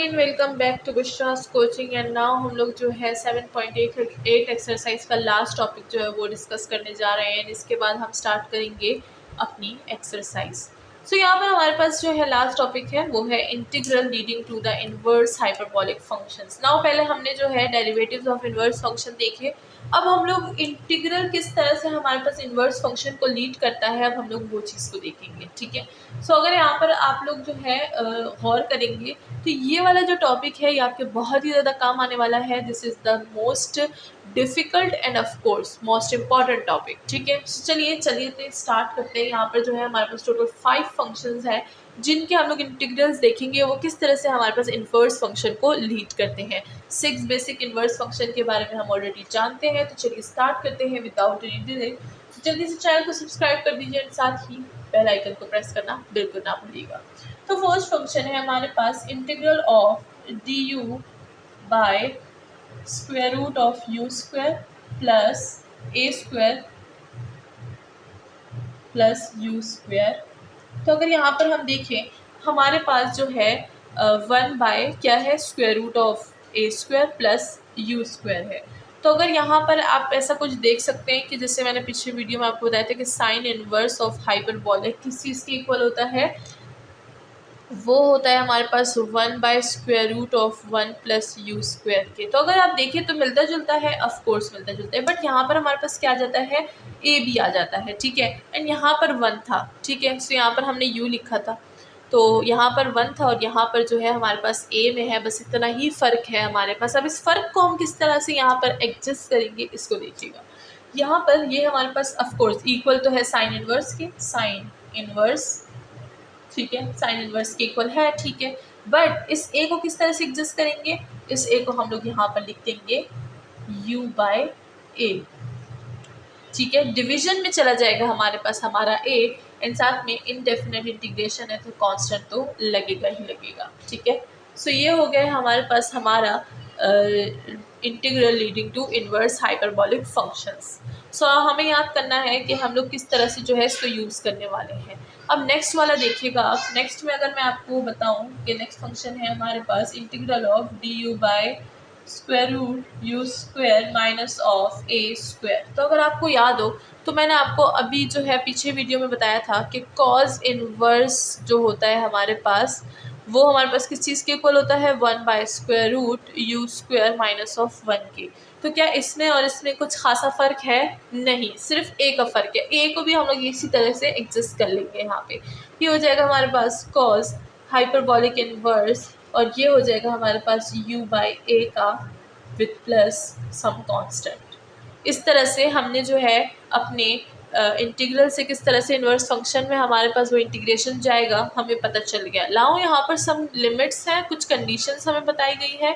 Again welcome back to Bushra's coaching and now हम लोग जो है 7.8 एक्सरसाइज का लास्ट टॉपिक जो है वो डिस्कस करने जा रहे हैं। इसके बाद हम स्टार्ट करेंगे अपनी एक्सरसाइज। सो यहाँ पर हमारे पास जो है लास्ट टॉपिक है वो है integral leading to the inverse hyperbolic functions. Now पहले हमने जो है डेरिवेटिव्स ऑफ इनवर्स फंक्शन देखे, अब हम लोग इंटीग्रल किस तरह से हमारे पास इनवर्स फंक्शन को लीड करता है अब हम लोग वो चीज़ को देखेंगे। ठीक है, सो अगर यहाँ पर आप लोग जो है गौर करेंगे तो ये वाला जो टॉपिक है ये आपके बहुत ही ज़्यादा काम आने वाला है। This is the most difficult end of course most important topic. ठीक है, चलिए तो स्टार्ट करते हैं। यहाँ पर जो है हमारे पास टोटल 5 फंक्शंस हैं जिनके हम लोग इंटीग्रल्स देखेंगे वो किस तरह से हमारे पास इनवर्स फंक्शन को लीड करते हैं। 6 बेसिक इनवर्स फंक्शन के बारे में हम ऑलरेडी जानते हैं, तो चलिए स्टार्ट करते हैं विदाउट एनी डिले। जल्दी से चैनल को सब्सक्राइब कर दीजिए और साथ ही बेल आइकन को प्रेस करना बिल्कुल ना भूलिएगा। तो फर्स्ट फंक्शन है हमारे पास integral of D U by square root of U square plus A square plus you square. तो अगर यहाँ पर हम देखें हमारे पास जो है 1 बाय क्या है square root of A square plus you square है। तो अगर यहाँ पर आप ऐसा कुछ देख सकते हैं कि जैसे मैंने पिछले वीडियो में आपको बताया था कि साइन इनवर्स ऑफ हाइपरबोलिक किस चीज़ के इक्वल होता है, वो होता है हमारे पास 1 by square root of 1 plus you square के। तो अगर आप देखें तो मिलता जुलता है, ऑफ कोर्स मिलता जुलता है, बट यहाँ पर हमारे पास क्या आ जाता है ए भी आ जाता है। ठीक है, एंड यहाँ पर 1 था। ठीक है, सो यहाँ पर हमने यू लिखा था तो यहाँ पर 1 था और यहाँ पर जो है हमारे पास ए में है, बस इतना ही फ़र्क है हमारे पास। अब इस फ़र्क को हम किस तरह से यहाँ पर एडजस्ट करेंगे इसको देखिएगा। यहाँ पर ये हमारे पास ऑफ कोर्स इक्वल तो है साइन इनवर्स के, साइन इनवर्स। ठीक है, साइन इनवर्स के इक्वल है। ठीक है, बट इस ए को किस तरह से एडजस्ट करेंगे, इस ए को हम लोग यहाँ पर लिख देंगे u बाय ए। ठीक है, डिवीजन में चला जाएगा हमारे पास हमारा ए एंड साथ में इनडेफिनेट इंटीग्रेशन है तो कांस्टेंट तो लगेगा ही लगेगा। ठीक है, सो ये हो गया हमारे पास हमारा integral leading to inverse hyperbolic functions. So हमें याद करना है कि हम लोग किस तरह से जो है इसको यूज़ करने वाले हैं। अब नेक्स्ट वाला देखिएगा आप। नेक्स्ट में अगर मैं आपको बताऊं कि नेक्स्ट फंक्शन है हमारे पास integral of D U by square root you square minus of A square. तो अगर आपको याद हो तो मैंने आपको अभी जो है पीछे वीडियो में बताया था कि कॉज इनवर्स जो होता है हमारे पास वो हमारे पास किस चीज़ के इक्वल होता है 1 by square root you square minus of 1 के। तो क्या इसमें और इसमें कुछ खासा फ़र्क है? नहीं, सिर्फ ए का फ़र्क है। ए को भी हम लोग इसी तरह से एडजस्ट कर लेंगे। यहाँ पे ये हो जाएगा हमारे पास कॉज हाइपरबोलिक इनवर्स और ये हो जाएगा हमारे पास u बाय ए का विथ प्लस सम कांस्टेंट। इस तरह से हमने जो है अपने इंटीग्रल से किस तरह से इनवर्स फंक्शन में हमारे पास वो इंटीग्रेशन जाएगा हमें पता चल गया। लाओ यहाँ पर सम लिमिट्स हैं, कुछ कंडीशंस हमें बताई गई है।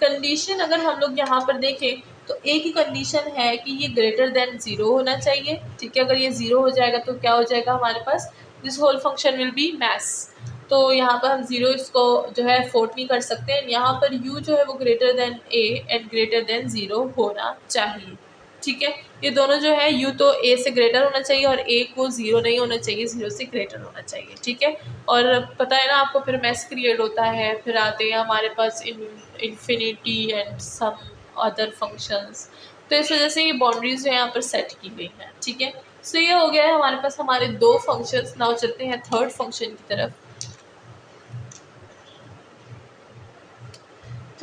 कंडीशन अगर हम लोग यहाँ पर देखें तो एक ही कंडीशन है कि ये ग्रेटर देन 0 होना चाहिए। ठीक है, अगर ये 0 हो जाएगा तो क्या हो जाएगा हमारे पास this whole function will be mess. तो यहाँ पर हम 0 इसको जो है अफोर्ड नहीं कर सकते। यहाँ पर u जो है वो greater than a and greater than 0 होना चाहिए। ठीक है, ये दोनों जो है u तो a से ग्रेटर होना चाहिए और a को 0 नहीं होना चाहिए, 0 से ग्रेटर होना चाहिए। ठीक है, और पता है ना आपको फिर मैस क्रिएट होता है, फिर आते हैं हमारे पास infinity and some other functions. तो इस वजह से ये बाउंड्रीज जो है यहाँ पर सेट की गई हैं। ठीक है, सो ये हो गया है हमारे पास हमारे 2 फंक्शंस। नाउ चलते हैं थर्ड फंक्शन की तरफ।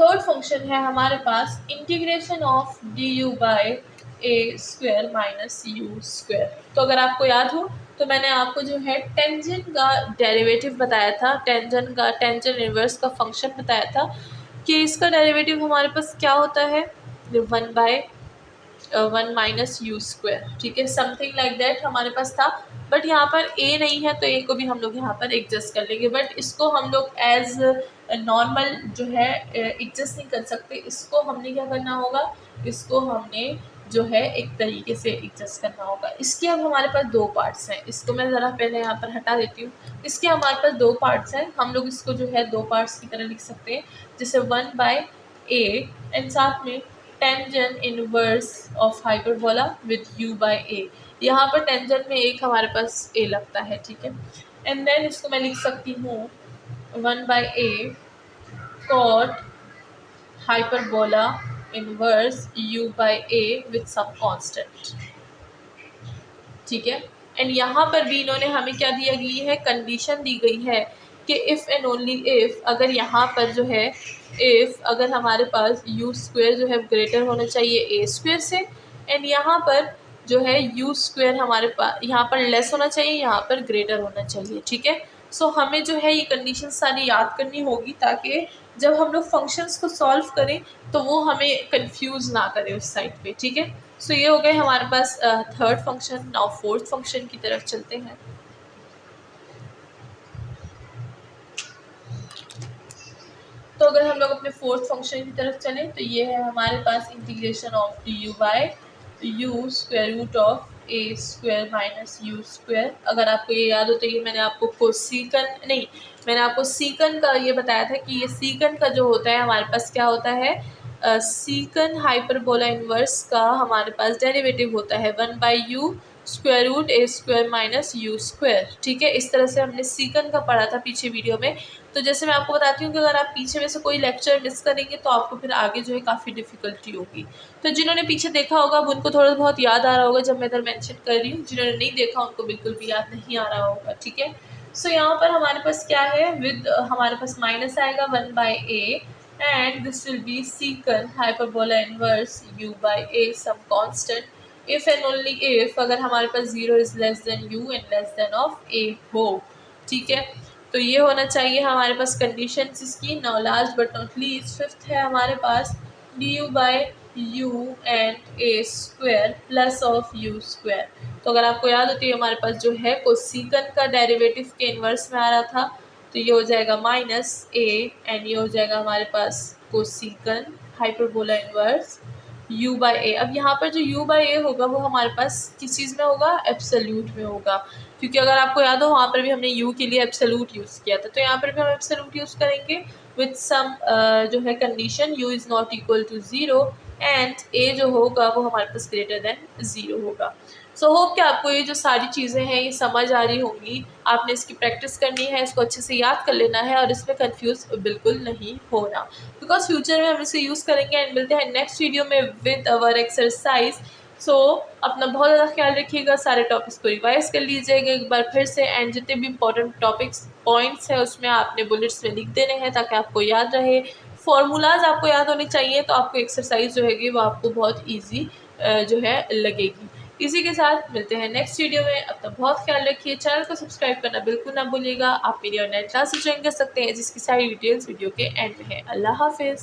थर्ड फंक्शन है हमारे पास integration of D U by A square minus you square. तो अगर आपको याद हो तो मैंने आपको जो है टेंजेंट का डेरिवेटिव बताया था, टेंजेंट इनवर्स का फंक्शन बताया था कि इसका डेरिवेटिव हमारे पास क्या होता है 1 बाय 1 माइनस यू स्क्वायर। ठीक है, समथिंग लाइक दैट हमारे पास था, बट यहाँ पर ए नहीं है तो ए को भी हम लोग यहाँ पर एडजस्ट कर लेंगे। बट इसको हम लोग एज नॉर्मल जो है एडजस्ट नहीं कर सकते। इसको हमने क्या करना होगा, इसको हमने जो है एक तरीके से एडजस्ट करना होगा। इसके अब हमारे पास 2 पार्ट्स हैं। इसको मैं ज़रा पहले यहाँ पर हटा देती हूँ। इसके हमारे पास 2 पार्ट्स हैं। हम लोग इसको जो है 2 पार्ट्स की तरह लिख सकते हैं, जैसे 1 बाय ए एंड साथ में tangent inverse of hyperbola with u by A. यहाँ पर टेंजेंट में एक हमारे पास a लगता है। ठीक है, एंड देन इसको मैं लिख सकती हूँ 1 bye A cot hyperbola inverse u by a with some constant, ठीक है। एंड यहाँ पर भी इन्होंने हमें क्या दिया गई है, कंडीशन दी गई है कि इफ़ एंड ओनली इफ़, अगर यहाँ पर जो है इफ़ अगर हमारे पास यू स्क्वायर जो है ग्रेटर होना चाहिए ए स्क्वायर से, एंड यहाँ पर जो है यू स्क्वायर हमारे पास यहाँ पर लेस होना चाहिए, यहाँ पर ग्रेटर होना चाहिए, ठीक है। सो हमें जो है ये कंडीशन सारी याद करनी होगी ताकि जब हम लोग फंक्शंस को सॉल्व करें तो वो हमें कंफ्यूज ना करे उस साइड पे, ठीक है। सो ये हो गए हमारे पास third function. Now fourth function की तरफ चलते हैं। तो अगर हम लोग अपने फोर्थ फंक्शन की तरफ चलें तो ये है हमारे पास integration of D U by U square root of A square minus you square. अगर आपको ये याद हो तो ये मैंने आपको मैंने आपको सीकन का ये बताया था कि ये सीकन का जो होता है हमारे पास क्या होता है, सीकन हाइपरबोला इनवर्स का हमारे पास डेरिवेटिव होता है 1/u square root a square minus you square, ठीक है। इस तरह से हमने सीकन का पढ़ा था पीछे वीडियो में। तो जैसे मैं आपको बताती हूँ कि अगर आप पीछे में से कोई लेक्चर मिस करेंगे तो आपको फिर आगे जो है काफ़ी डिफ़िकल्टी होगी। तो जिन्होंने पीछे देखा होगा अब उनको थोड़ा बहुत याद आ रहा होगा जब मैं इधर मेंशन कर रही हूँ, जिन्होंने नहीं देखा उनको बिल्कुल भी याद नहीं आ रहा होगा, ठीक है। सो यहाँ पर हमारे पास क्या है, विद हमारे पास माइनस आएगा 1/a and this will be secant hyperbola inverse u by a some constant if and only if अगर हमारे पास 0 is less than u and less than of a हो, ठीक है। तो ये होना चाहिए हमारे पास कंडीशन इसकी। Now last but not least fifth है हमारे पास D U by U and A square plus of U square. तो अगर आपको याद होती है हमारे पास जो है कोसिकन का डेरिवेटिव के इन्वर्स में आ रहा था, तो ये हो जाएगा माइनस ए एंड ये हो जाएगा हमारे पास cosecant hyperbola inverse u by a. अब यहाँ पर जो u बाई ए होगा वो हमारे पास किस चीज़ में होगा, एब्सोल्यूट में होगा, क्योंकि अगर आपको याद हो वहाँ पर भी हमने u के लिए एब्सोल्यूट यूज़ किया था। तो यहाँ पर भी हम एब्सोल्यूट यूज़ करेंगे विथ सम जो है condition u is not equal to 0 and a जो होगा वो हमारे पास ग्रेटर देन 0 होगा। सो होप कि आपको ये जो सारी चीज़ें हैं ये समझ आ रही होंगी। आपने इसकी प्रैक्टिस करनी है, इसको अच्छे से याद कर लेना है और इसमें कंफ्यूज बिल्कुल नहीं होना, बिकॉज फ्यूचर में हम इसे यूज़ करेंगे। एंड मिलते हैं नेक्स्ट वीडियो में विद अवर एक्सरसाइज। सो अपना बहुत ज़्यादा ख्याल रखिएगा, सारे टॉपिक्स को रिवाइज कर लीजिएगा एक बार फिर से, एंड जितने भी इंपॉर्टेंट टॉपिक्स पॉइंट्स हैं उसमें आपने बुलेट्स में लिख देने हैं ताकि आपको याद रहे। फॉर्मूलाज आपको याद होने चाहिए तो आपको एक्सरसाइज जो है वो आपको बहुत ईजी जो है लगेगी। इसी के साथ मिलते हैं नेक्स्ट वीडियो में। अपना बहुत ख्याल रखिए, चैनल को सब्सक्राइब करना बिल्कुल ना भूलिएगा। आप मेरी और नेट क्लास से ज्वाइन कर सकते हैं जिसकी सारी डिटेल्स वीडियो के एंड में है। अल्लाह हाफिज़।